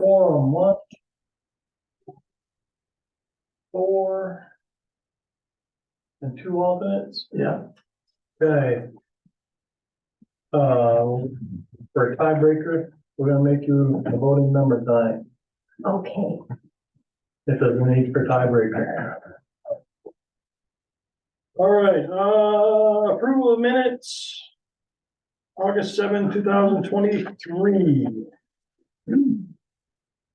quorum, 1, 4, and 2 alternates. Yeah. Okay. For a tiebreaker, we're gonna make you a voting member tonight, Okay. if there's a need for tiebreaker. All right, approval of minutes. August 7, 2023.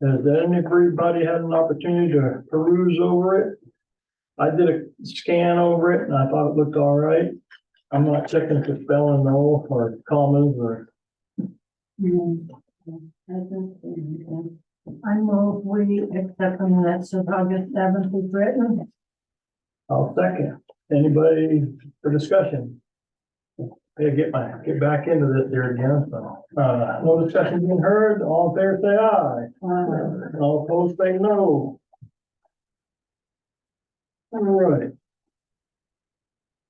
Has anybody had an opportunity to peruse over it? I did a scan over it and I thought it looked all right. I'm not checking for spelling no or commas or. I move we accept the minutes of August 7th is written. I'll second. Anybody for discussion? Yeah, get back into this here again, so, no discussion being heard, all in favor say aye. All opposed say no. All right.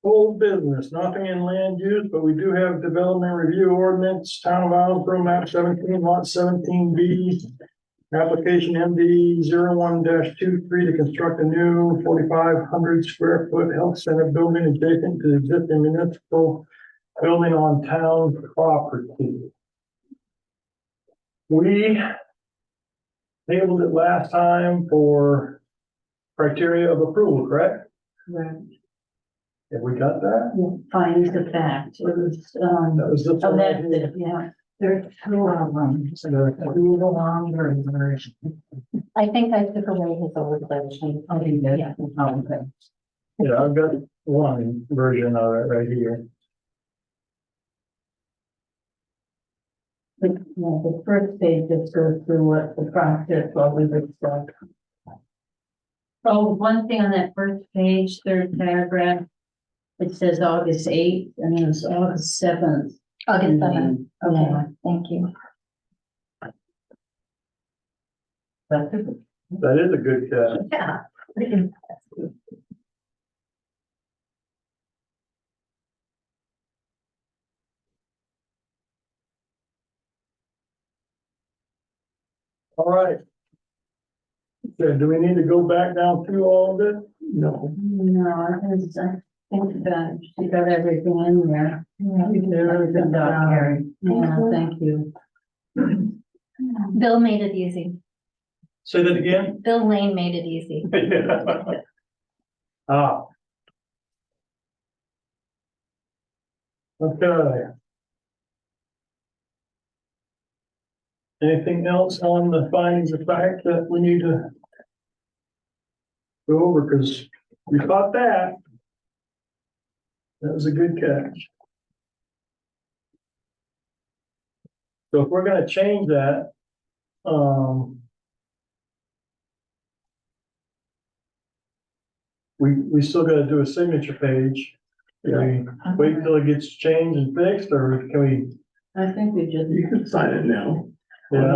Old business, nothing in land use, but we do have development review ordinance, town of Islesboro, map 17, lot 17B. Application MD 01-23 to construct a new 4,500 square foot health center building adjacent to the existing municipal building on town property. We tabled it last time for criteria of approval, correct? Right. Have we got that? Findings of fact, it was, That was the. amended, yeah, there's 2 of them, so there's a little longer version. I think I took away his old version. Oh, you did? Yeah. Oh, okay. Yeah, I've got one version of it right here. But, the first page just goes through what the process, what we would start. Oh, one thing on that first page, third paragraph, It says August 8th and it was August 7th. August 7th. Okay, Yeah. thank you. That's it. That is a good catch. Yeah. All right. So do we need to go back down through all of it? No. No, I think that she got everything in there. Yeah, you did a really good job, Carrie. Yeah, thank you. Bill made it easy. Say that again? Bill Lane made it easy. Ah. Okay. Anything else on the findings of fact that we need to go over, because we caught that. That was a good catch. So if we're gonna change that, we still gotta do a signature page. Can we wait till it gets changed and fixed, or can we, I think we just. You can sign it now. yeah, I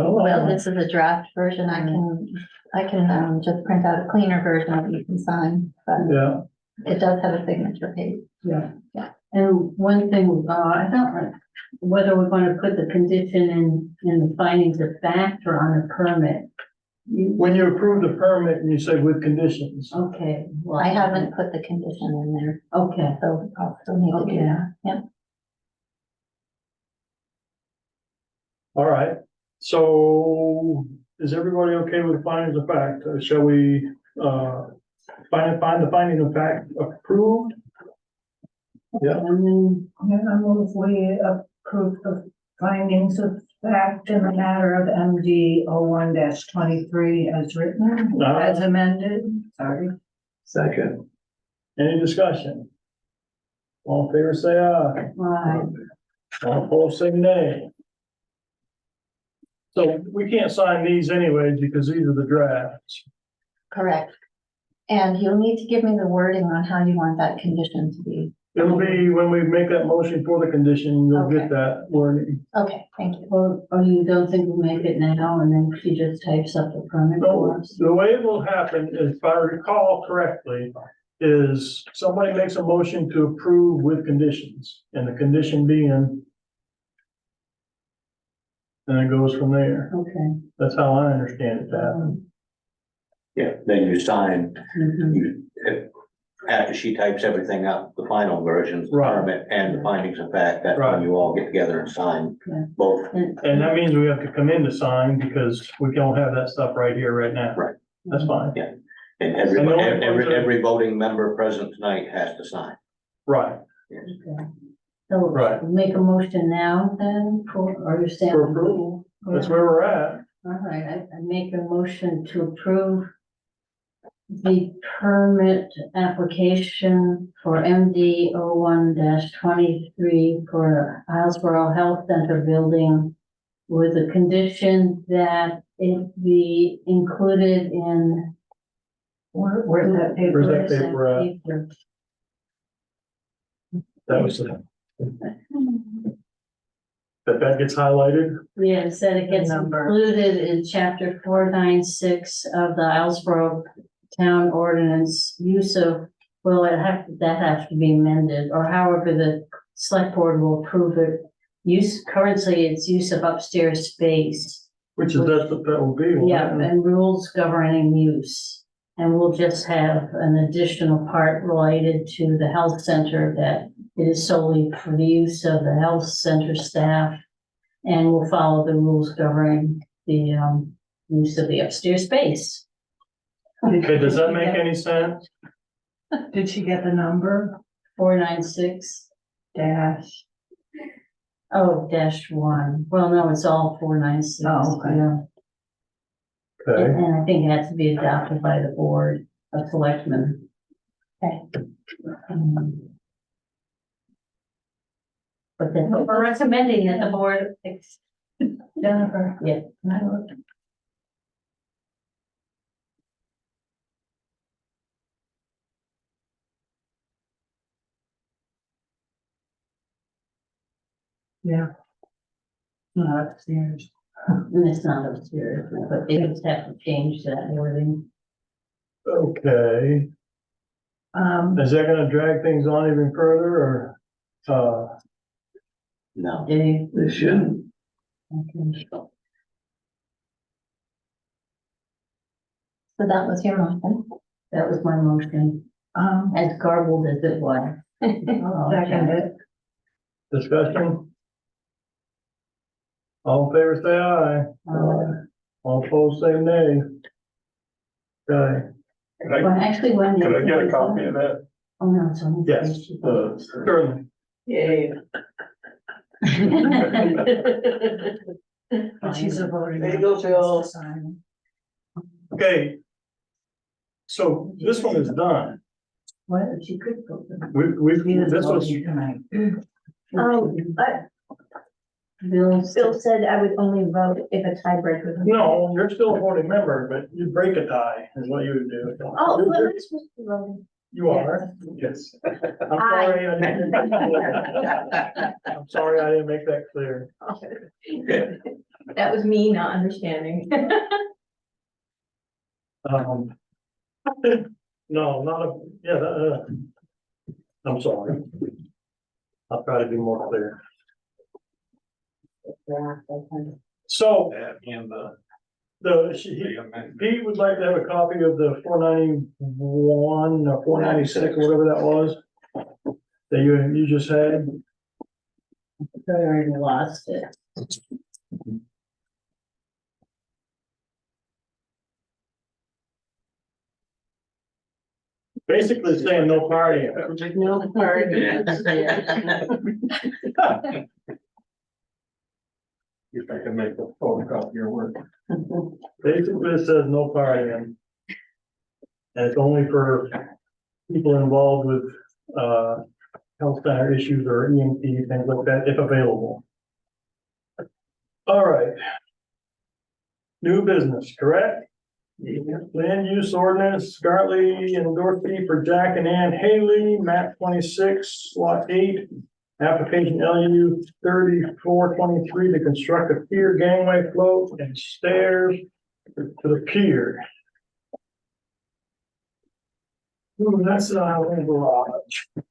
don't Well, know. this is a draft version. I can just print out a cleaner version that you can sign, but Yeah, it does have a signature page. Yeah. Yeah. And one thing, I don't know whether we're gonna put the condition in the findings of fact or on the permit. when you approve the permit and you say with conditions, Okay. well, I haven't put the condition in there, Okay, so I'll still need to do Okay. that. Yeah. all right. So is everybody okay with the findings of fact? Shall we, find the finding of fact approved? Yeah. and then I move we approve the findings of fact in the matter of MD 01-23 as written, as amended, sorry. Second. Any discussion? All in favor, say aye. Right. All opposed, say nay. So we can't sign these anyways because these are the drafts. Correct. And you'll need to give me the wording on how you want that condition to be. It'll be when we make that motion for the condition, you'll Okay. get that wording. Okay, thank you. Or you don't think we'll make it now and then she just types up the permit for No, us? the way it will happen, if I recall correctly, is somebody makes a motion to approve with conditions, and the condition being and it goes from there. Okay. That's how I understand it to happen. Yeah, then you sign, Mhm. after she types everything up, the final versions, the Right. permit and the findings of fact, that's Right. when you all get together and sign Yeah. both. And that means we have to come in to sign because we don't have that stuff right here, right now. Right. That's fine. And And the every, only every, ones that- every voting member present tonight has to sign. Right. Okay. So Right. make a motion now then, or you stand? For approval. That's where we're at. All right, I make a motion to approve the permit application for MD 01-23 for Islesboro Health Center building with the condition that it be included in. Where's that paper? Where's that paper at? Paper. That was the. That gets highlighted. Yeah, it said it gets Number. included in chapter 496 of the Islesboro Town Ordinance, use of, well, that has to be amended, or however the select board will approve it. Currently, it's use of upstairs space. Which is, that's what that will be. won't it? Yeah, and rules governing use. And we'll just have an additional part related to the health center that it is solely for the use of the health center staff. And we'll follow the rules governing the use of the upstairs space. Okay, does that make any sense? Did she get the number? 496 dash. Oh, -1. Well, no, it's all 496. Oh, okay. Yeah. Okay, And I think it has to be adopted by the board of selectmen. Okay. But then we're recommending that the board. Jennifer. Yeah. Yeah. Not upstairs. And it's not upstairs, but they just have to change that wording. okay. Is that gonna drag things on even further or, No. Dave. They shouldn't. Okay. So that was your motion. That was my motion, as garbled as it was. Second it. discussion? All in favor, say aye. All opposed, say nay. Okay, Well, actually, when. Could I get a copy of that? Oh, no, it's on. yes, certainly. Yay. But she's a voting. There you go, Bill. Okay. So this one is done. What, she could go. This was, Tonight. Bill Bill, said I would only vote if a tiebreaker. was- no, you're still a voting member, but you break a tie is what you would do. Oh, who am I supposed to be voting? You are, yes. I'm sorry, I didn't. I'm sorry, I didn't make that clear. That was me not understanding. No, not a, yeah, I'm sorry. I'll try to be more clear. So, And Pete would like to have a copy of the 491 or 496 or whatever that was. That you just had. I already lost it. Basically saying no partying. No party. if I can make a photocopy of your work. Basically, it says no partying. And it's only for people involved with, health center issues or EMT, things like that, if available. All right. New business, correct? Land use ordinance, Gartley and Dorothy for Jack and Ann Haley, map 26, lot 8. Application LU 3423 to construct a pier gangway float and stairs to the pier. Ooh, that's a garage.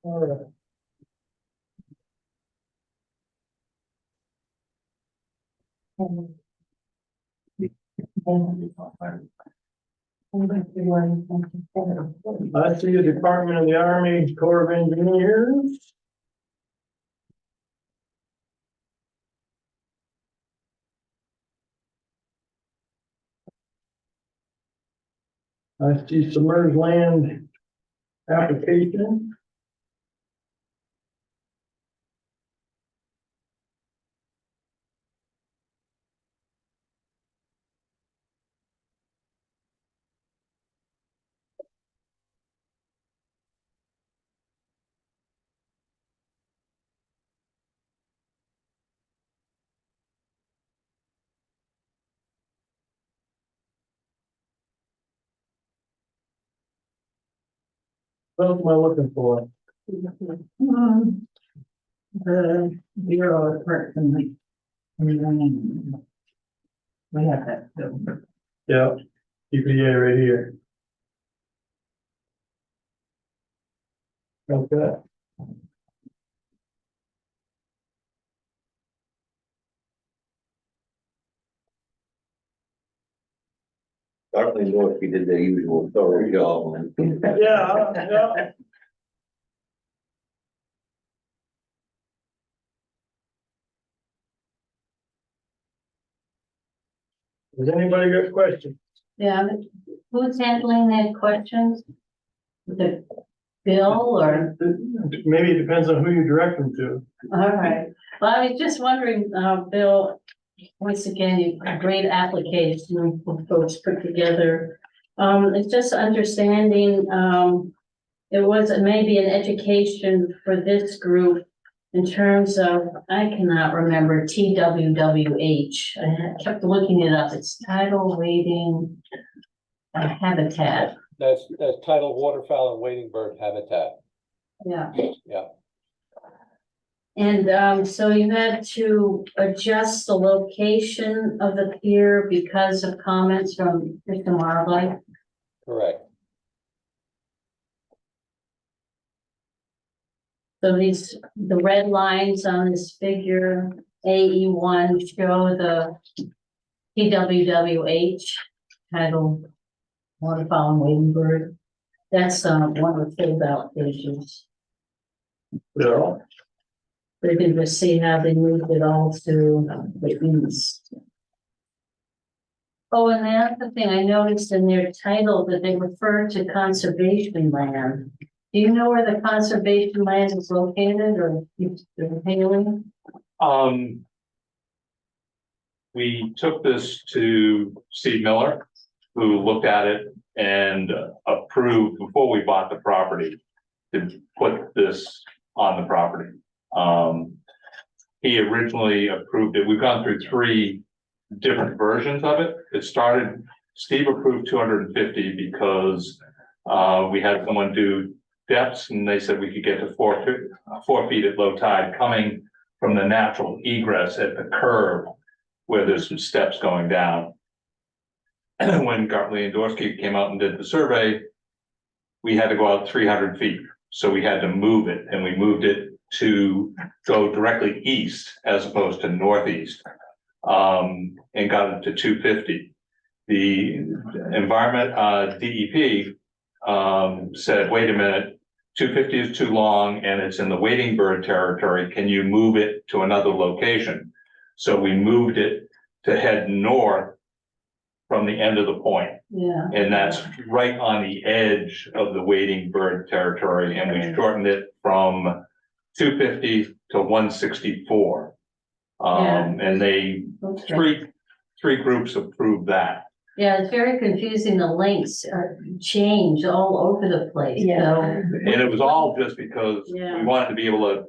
All right. I see the Department of the Army Corps of Engineers. I see submerged land application. What else am I looking for? The Bureau of Person. We have that. Yeah, EPA right here. Okay. Dartling Northie did their usual thorough job and Yeah, yeah. Does anybody got questions? Yeah, who's handling that questions? The Bill or? Maybe it depends on who you direct them to. All right, well, I was just wondering, Bill, once again, you a great application folks put together. It's just understanding, it was maybe an education for this group in terms of, I cannot remember, TWWH. I kept looking it up. It's tidal wading habitat. That's tidal waterfowl and wading bird habitat. Yeah. Yeah. And so you had to adjust the location of the pier because of comments from Fish and Wildlife. Correct. So the red lines on this figure, AE1, show the TWWH title, waterfowl and wading bird. That's one of the filled out pages. Yeah. So you can just see how they moved it all to the east. Oh, and the other thing I noticed in their title that they refer to conservation land. Do you know where the conservation land is located or you're hailing? We took this to Steve Miller, who looked at it and approved before we bought the property to put this on the property. He originally approved it. We've gone through 3 different versions of it. It started, Steve approved 250 because we had someone do depths and they said we could get to 4 feet at low tide coming from the natural egress at the curb where there's some steps going down. And when Gartley and Dorsey came out and did the survey, we had to go out 300 feet. So we had to move it, and we moved it to go directly east as opposed to northeast, and got it to 250. The environment, DEP, said, wait a minute, 250 is too long and it's in the wading bird territory. Can you move it to another location? So we moved it to head north from the end of the point. Yeah. And that's right on the edge of the wading bird territory. And we shortened it from 250 to 164. And they, Okay. three groups approved that. Yeah, it's very confusing. The links are changed all over the place. Yeah. So, And it was all just because Yeah. we wanted to be able to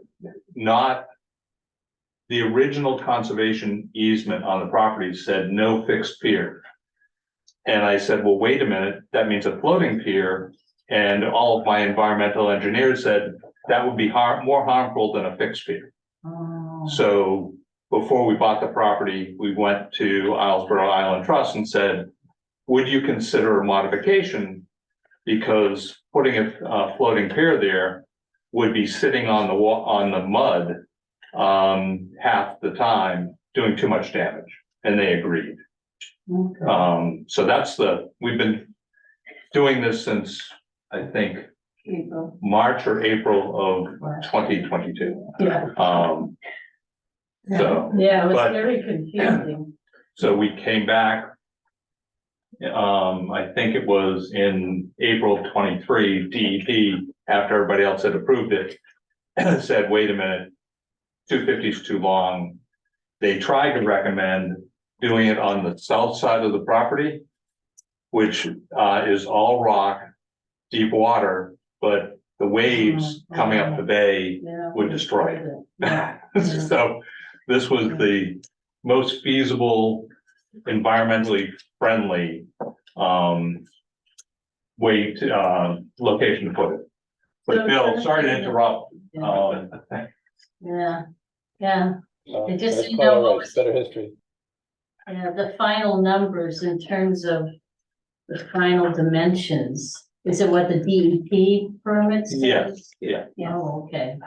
not. The original conservation easement on the property said no fixed pier. And I said, well, wait a minute, that means a floating pier. And all of my environmental engineers said that would be more harmful than a fixed pier. oh, So before we bought the property, we went to Islesboro Island Trust and said, would you consider a modification? Because putting a floating pier there would be sitting on on the mud, half the time, doing too much damage, and they agreed. Okay. So we've been doing this since, I think, April. March or April of 2022. Yeah. So, Yeah, it was but- very confusing. so we came back. I think it was in April 23, DEP, after everybody else had approved it, said, wait a minute, 250 is too long. They tried to recommend doing it on the south side of the property, which is all rock, deep water, but the waves coming up the bay Yeah. would destroy it. Yeah. So this was the most feasible, environmentally friendly way to location to put it. But Bill, sorry to interrupt. Yeah, yeah, It just That's didn't quite know all what right. was- Better history. yeah, the final numbers in terms of the final dimensions. Is it what the DEP permit says? Yeah, yeah. Yeah, oh, okay.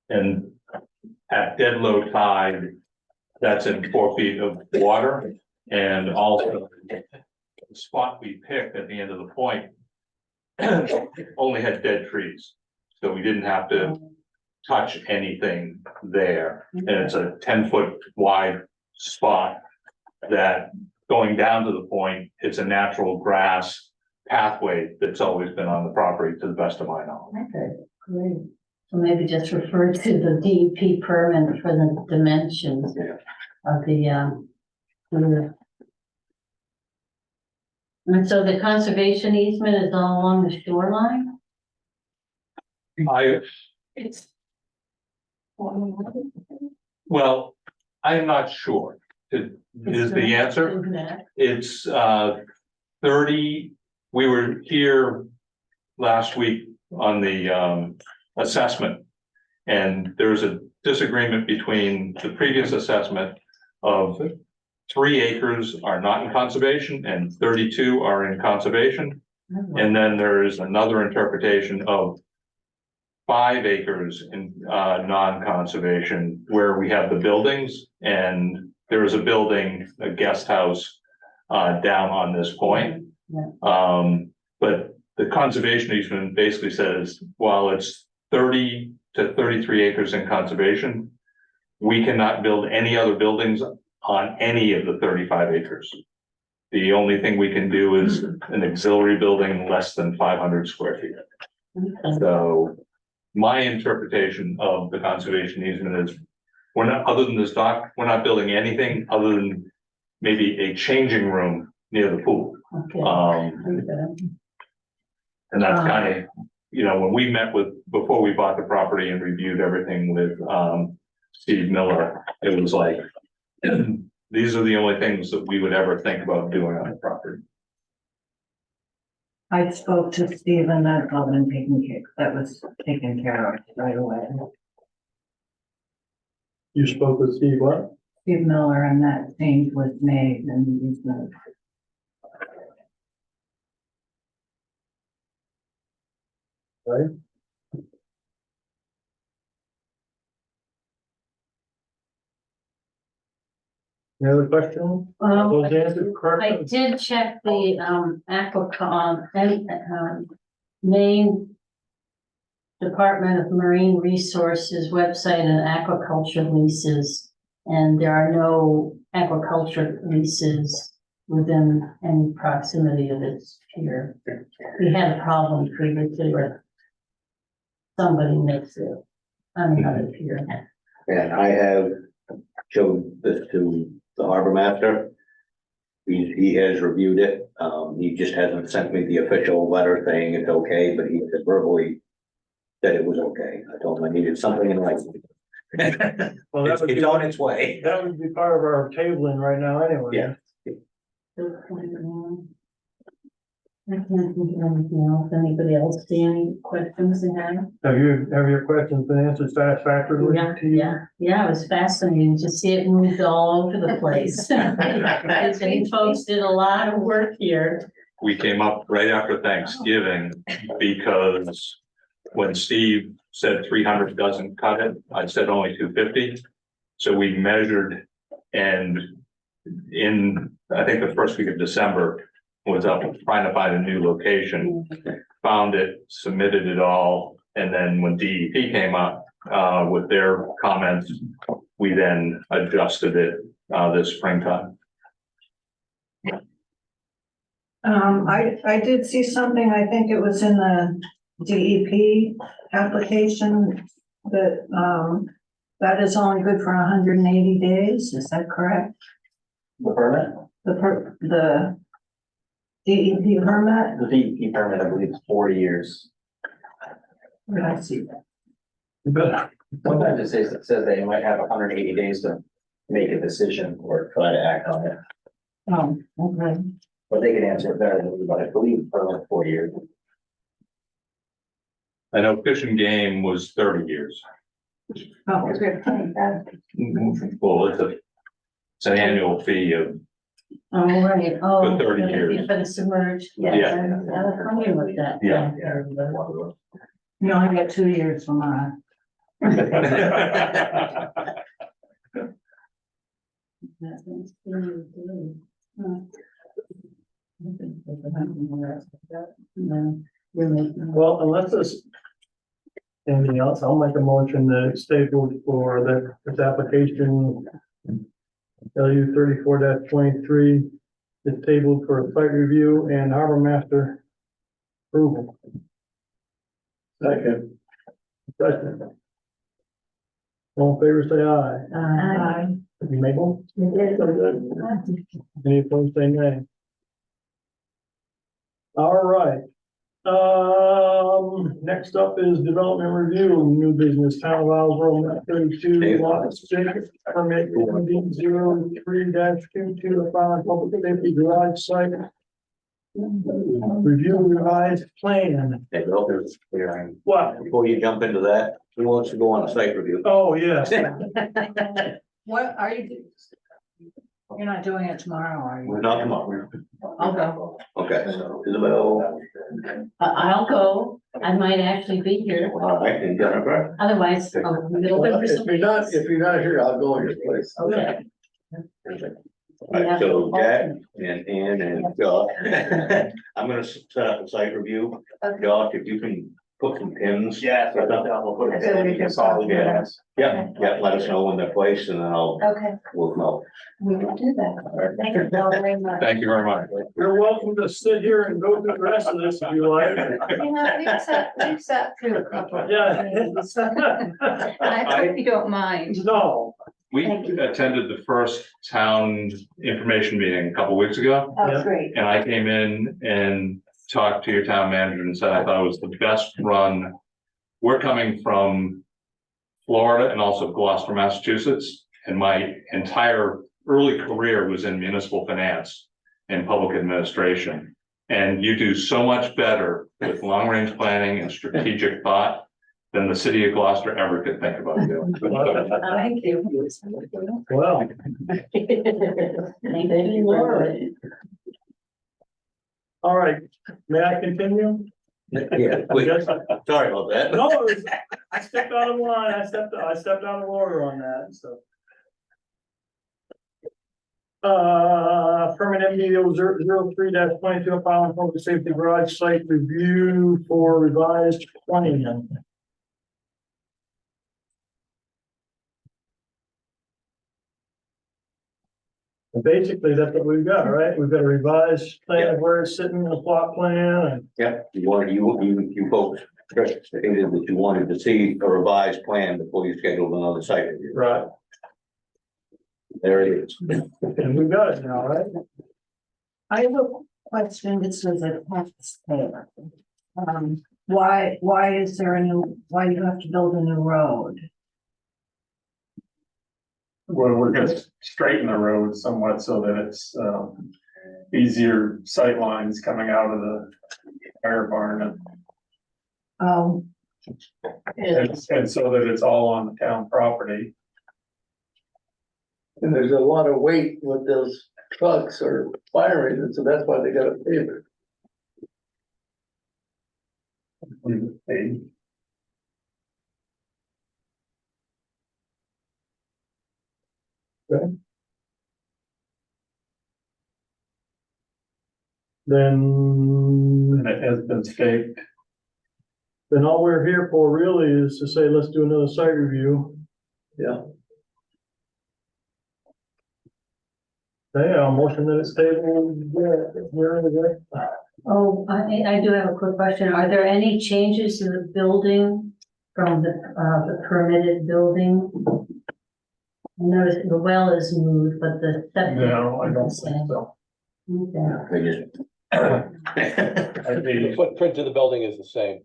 And at dead low tide, that's in 4 feet of water. And also the spot we picked at the end of the point only had dead trees. So we didn't have to touch anything there. And it's a 10-foot wide spot that going down to the point, it's a natural grass pathway that's always been on the property to the best of my knowledge. Okay, great. So maybe just refer to the DEP permit for the dimensions of the. And so the conservation easement is all along the shoreline? It's. Well, I'm not sure, is the answer. It's 30, we were here last week on the assessment. And there's a disagreement between the previous assessment of 3 acres are not in conservation and 32 are in conservation. And then there is another interpretation of 5 acres in non-conservation where we have the buildings, and there is a building, a guest house down on this point. But the conservation easement basically says, while it's 30 to 33 acres in conservation, we cannot build any other buildings on any of the 35 acres. The only thing we can do is an auxiliary building less than 500 square feet. So my interpretation of the conservation easement is we're not, other than this dock, we're not building anything other than maybe a changing room near the pool. Okay. And that's kind of, you know, when we met before we bought the property and reviewed everything with Steve Miller, it was like, these are the only things that we would ever think about doing on the property. I spoke to Steve and that's all been that was taken care of right away. You spoke with Steve what? Steve Miller and that change was made and he's not. Right? Any other questions? Those answered I correctly? did check the, Maine Department of Marine Resources website and aquaculture leases. And there are no aquaculture leases within any proximity of its pier. We had a problem previously where somebody makes it on another pier. And I have showed this to the harbor master. He has reviewed it. He just hasn't sent me the official letter saying it's okay, but he said verbally that it was okay. I told him I needed something in writing. Well, that would It's be, on its way. that would be part of our tabling right now anyway. Yeah. I can't think of anything else. Anybody else see any questions they have? Have your questions been answered satisfactorily Yeah, to you? yeah, it was fascinating to see it moved all over the place. These folks did a lot of work here we came up right after Thanksgiving because when Steve said 300 doesn't cut it, I said only 250. So we measured, and in, I think the first week of December, was up trying to find a new location, found it, submitted it all, and then when DEP came up with their comments, we then adjusted it this springtime. I did see something, I think it was in the DEP application that, that is only good for 180 days, is that correct? The permit, The DEP permit? the DEP permit, I believe, is 4 years. Where did I see that? You bet. Sometimes it says that you might have 180 days to make a decision or try to act on it, Oh, okay. but they can answer it better than me, but I believe the permit 4 years. I know Fish and Game was 30 years. Oh, Well, it's an annual fee of, Oh, right, oh. For 30 years. For the submerged, Yeah. yes, I'm familiar with that. Yeah. you only get 2 years from mine. Well, unless there's anything else, I'll make a motion that it's stapled for this application. LU 34-23 is tabled for a site review and harbor master approval. Second. All in favor, say aye. Aye. You make one? Any opposed, say nay. All right. Next up is development review, new business, town of Owlsboro, map 32, lot 6, permit 03-22, the following public safety garage site. Review revised plan. Hey, Bill, there's clearing. What? Before you jump into that, who wants to go on a site review? Oh, yes. What are you? You're not doing it tomorrow, are you? We're not tomorrow. I'll go. Okay, so Isabel, I'll go. I might actually be here. all right, and Jennifer. Otherwise, I'll be open for somebody else. if you're not here, I'll go in your place. Okay. All right, so Jack and Ann and Josh. I'm gonna set up a site review. Josh, if you can put some pins. Yeah, or something, we'll put it So in, we you can can solve follow it. Yeah, yeah, let us know when they're placed and then Okay, we'll know. we will do that. Thank you very much. Thank you very much. You're welcome to sit here and go through the rest of this if you like. You know, we've sat through a couple. of Yeah. meetings. I hope you don't mind. No. We Thank you. attended the first town information meeting a couple weeks ago, Oh, great. and I came in and talked to your town manager and said I thought it was the best run. We're coming from Florida and also Gloucester, Massachusetts, and my entire early career was in municipal finance and public administration. And you do so much better with long-range planning and strategic thought than the city of Gloucester ever could think about doing. Thank you. Well, Thank you, Laura. all right. May I continue? Yeah, wait, Yes. sorry about that. No, it was- I stepped out of line. I stepped out of order on that, so. Permit MDO 03-22, following public safety garage site review for revised plan. And basically, that's what we've got, right? We've got a revised plan of where it's sitting, a plot plan, and Yeah, you folks stated that you wanted to see a revised plan before you scheduled another site review. right, There it is. and we've got it now, right? I have a question, this is a taxpayer. Why is there a new, why do you have to build a new road? Well, we're gonna straighten the road somewhat so that it's, easier sight lines coming out of the fire barn and so that it's all on the town property. And there's a lot of weight with those trucks or fire engines, so that's why they gotta pave it. leave it paid. Then, And it has been staked. then all we're here for really is to say, let's do another site review. Yeah. Okay, I'll motion that it's tabled. Yeah, where is it? Oh, I do have a quick question. Are there any changes to the building from the permitted building? I noticed the well is moved, but the septic. No, I don't is the think same. so. Okay. They just. Might The be, footprint of the building is the same.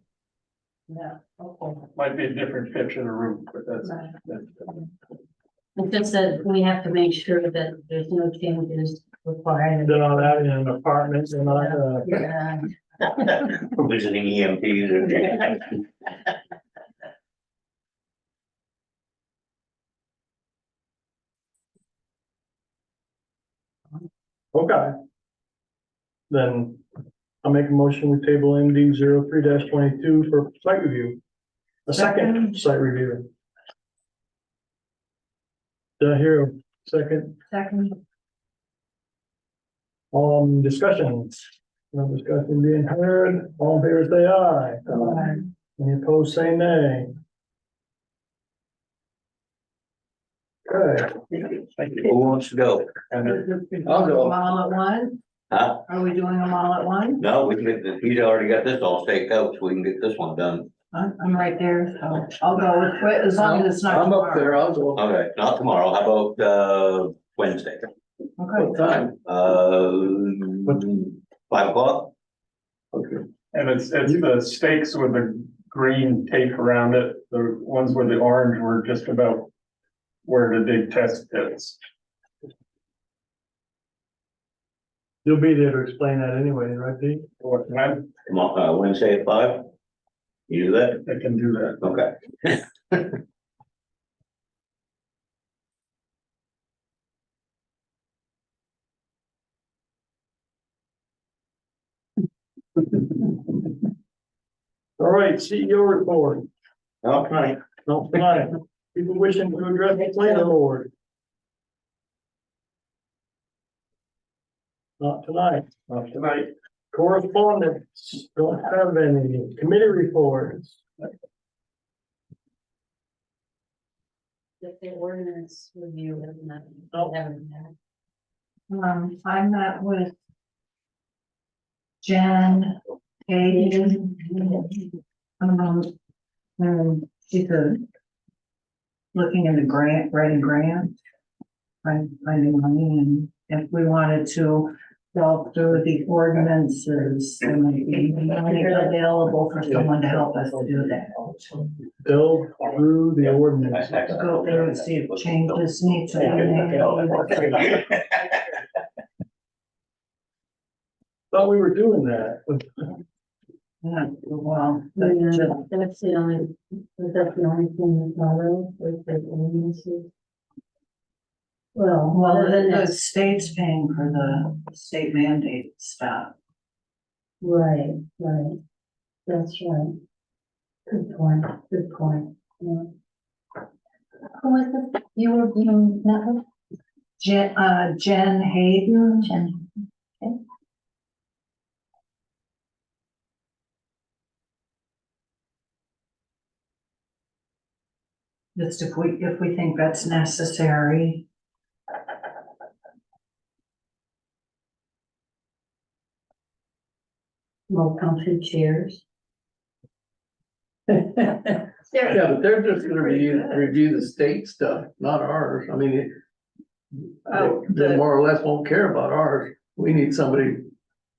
Yeah, okay. might be a different pitch of the roof, but that's. Right. that's- It's just that we have to make sure that there's no changes required. They're not adding an apartment, they're not, Yeah. Visiting EMTs or. okay. Then I'll make a motion with table MD 03 22 for site review. A second site review. Did I hear a second? Second. Discussions. No discussion being heard. All in favor, say aye. Any opposed, say nay. Okay. Who wants to go? I'll go. Them all at once? Huh? Are we doing them all at once? No, we can get, he's already got this all staked out, so we can get this one done. I'm right there, so I'll go with it as long as it's not I'm up tomorrow. there, I'll go. Okay, not tomorrow, how about, Wednesday? Okay. What time? 5 o'clock? Okay. And it's the stakes with the green tape around it, the ones with the orange were just about where the big test pits. You'll be there to explain that anyway, right, Pete? What, when Wednesday at 5? You do that? they can do that. Okay. All right, CEO report. All right. No, tonight. People wishing to address the planning board. Not tonight. Not tonight. Correspondence, don't have any. Committee reports. Just the ordinance review, isn't it? No. Haven't had. I met with Jen, Hayden, and she's looking into writing grants, finding money, and if we wanted to delve through the ordinances, there might be money available for someone to help us do that. Delve through the ordinance. Go through and see if changes need to be made. Thought we were doing that. Yeah, well, Yeah, that's the only, that's the only thing that's not real, is the ordinances. Well, other than the that, state's paying for the state mandate stuff. right, that's right. Good point, yeah. Who was this? You met with? Jen Hayden. Jen. Okay. Just if we think that's necessary. More comfy chairs. Yeah, but they're just gonna review the state stuff, not ours. I mean, Oh, they more or less won't care about ours. We need somebody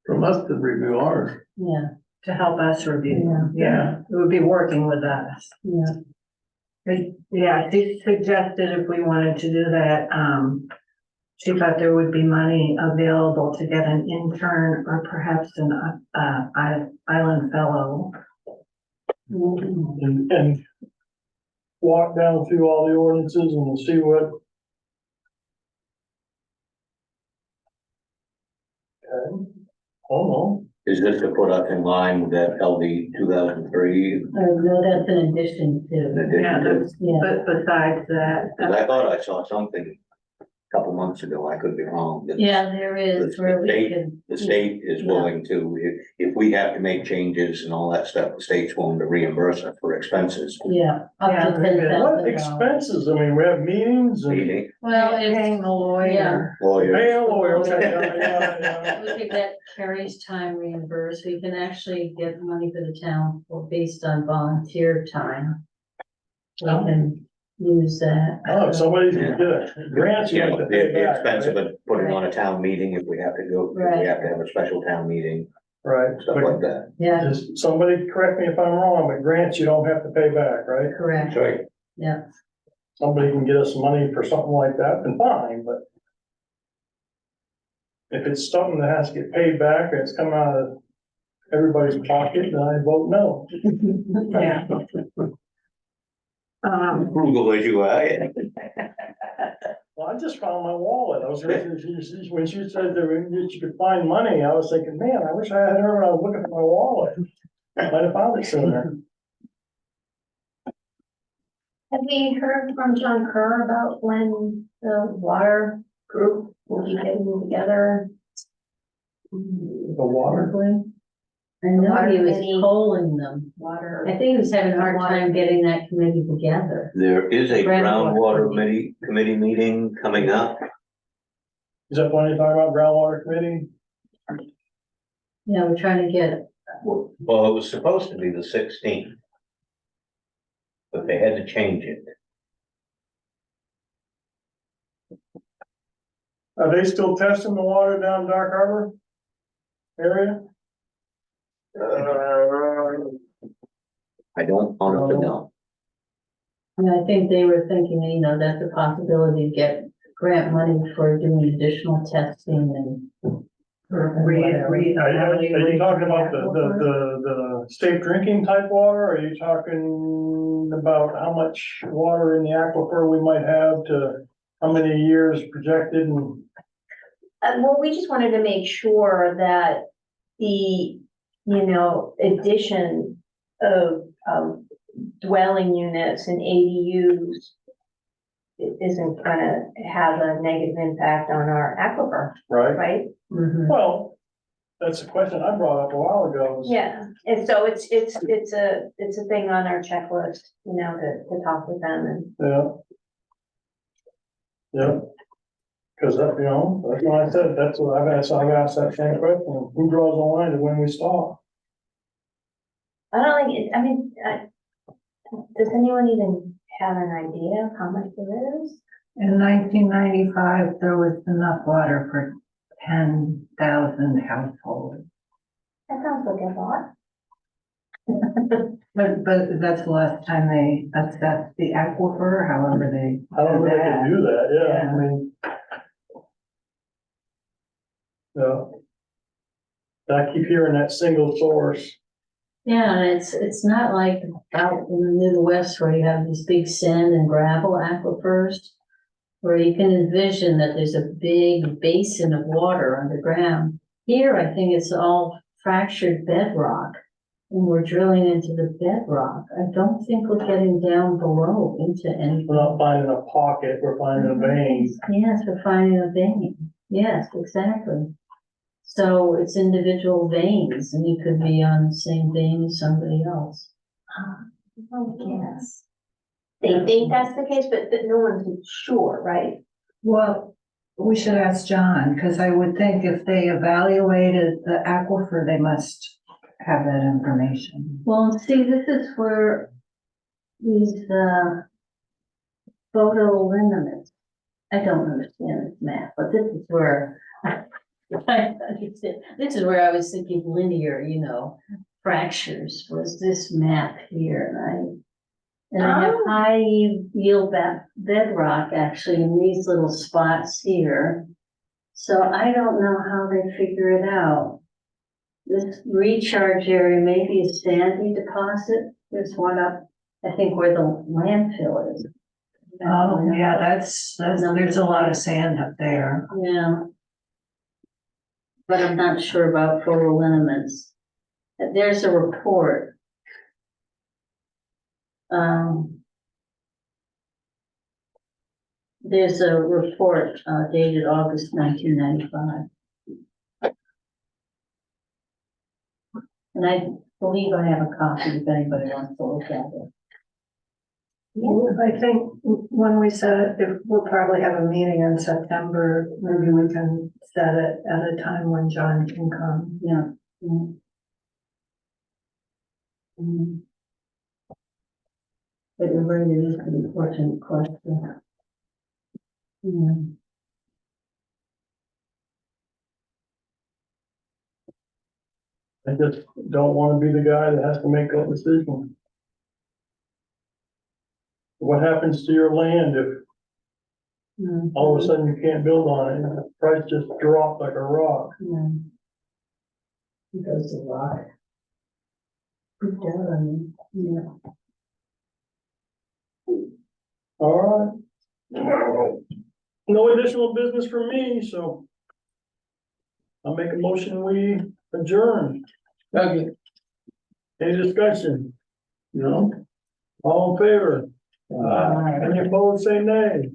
from us to review ours. Yeah, To help us review, Yeah. yeah, it would be working with us. yeah, Yeah, she suggested if we wanted to do that, she thought there would be money available to get an intern or perhaps an, island fellow. And walk down through all the ordinances and we'll see what. Okay. Oh, no, Is this to put us in line with that LD 2003 No, that's an addition in to, addition Yeah, to? that's- yeah. But besides that. Cause I thought I saw something a couple months ago, I could be wrong. that Yeah, there is where we can. The state is willing to, if we have to make changes and all that stuff, the state's willing to reimburse us for expenses. Yeah, up Yeah, to very good. $10,000. What expenses? I mean, we have meetings and Meeting, Well, it's, Paying the lawyer. lawyers, pay a lawyer, okay, yeah. we could get Carrie's time reimbursed. We can actually get money for the town based on volunteer time. We can use that. Oh, if somebody's gonna get a grant, you yeah, have to pay the back, expense of right? it, putting on a town meeting if we have to go, if Right. we have to have a special town meeting, Right, stuff but like that. Yeah, just, somebody correct me if I'm wrong, but grants you don't have to pay back, right? correct, Right. yeah. Somebody can get us money for something like that, then fine, but if it's something that has to get paid back and it's coming out of everybody's pocket, then I vote no. Yeah. Frugal as you are, yeah. Well, I just found my wallet. I was, when she said that you could find money, I was thinking, man, I wish I had her when I was looking for my wallet. Might have found it sooner. Have we heard from John Kerr about when the water group will be getting together? The water. I know he was Water. polling them. Water. I think he was having a hard time getting that committee together. There is a Groundwater groundwater committee meeting coming up. Is that when you're talking about groundwater committee? Yeah, we're trying to get, Well, it was supposed to be the 16th. But they had to change it. Are they still testing the water down Dark Harbor area? I don't honestly know. and I think they were thinking, you know, that's a possibility to get grant money for doing additional testing and. Are you talking about the safe drinking type water? Are you talking about how much water in the aquifer we might have to, how many years projected and? Well, we just wanted to make sure that the, addition of dwelling units and ADUs isn't gonna have a negative impact on our aquifer, Right, right? Mhm. well, that's a question I brought up a while ago. is- Yeah, and so it's a thing on our checklist, to talk with them and. Yeah. Yeah. Cause that, that's what I said, that's what I've asked that same question, who draws the line to when we stop? I don't think, does anyone even have an idea of how much there is? In 1995, there was enough water for 10,000 households. That sounds like a lot. But that's the last time they assessed the aquifer, however they. I don't know if they can do that, yeah, Yeah. I mean. Yeah. I keep hearing that single source, Yeah, and it's not like out in the Midwest where you have these big sand and gravel aquifers. Where you can envision that there's a big basin of water underground. Here, I think it's all fractured bedrock. And we're drilling into the bedrock. I don't think we're getting down below into anything. we're not finding a pocket, we're finding a vein. Yes, we're finding a vein. Yes, exactly. So it's individual veins and you could be on the same vein as somebody else. Oh, yes. They think that's the case, but no one's sure, right? Well, we should ask John, because I would think if they evaluated the aquifer, they must have that information. Well, see, this is where these, photolimits, I don't understand this math, but this is where I understand, this is where I was thinking linear, fractures was this map here, and I have high yield bedrock actually in these little spots here. So I don't know how they figure it out. This recharge area may be a sandy deposit. There's one up, I think where the landfill is. Oh, yeah, that's, there's a lot of sand up there. Yeah. but I'm not sure about photo liniments. There's a report. There's a report dated August 1995. And I believe I have a copy if anybody wants to look at it. I think when we set it, if we'll probably have a meeting in September, maybe we can set it at a time when John can come. Yeah. Mm. But you're right, it is an important question. Yeah. I just don't wanna be the guy that has to make that decision. What happens to your land if Mm. all of a sudden you can't build on it, and the price just dropped like a rock? Yeah. It goes to rock. It does, I mean, yeah. All right. No additional business from me, so I'll make a motion, we adjourn. Okay. Any discussion? No? All in favor? Any opposed, say nay.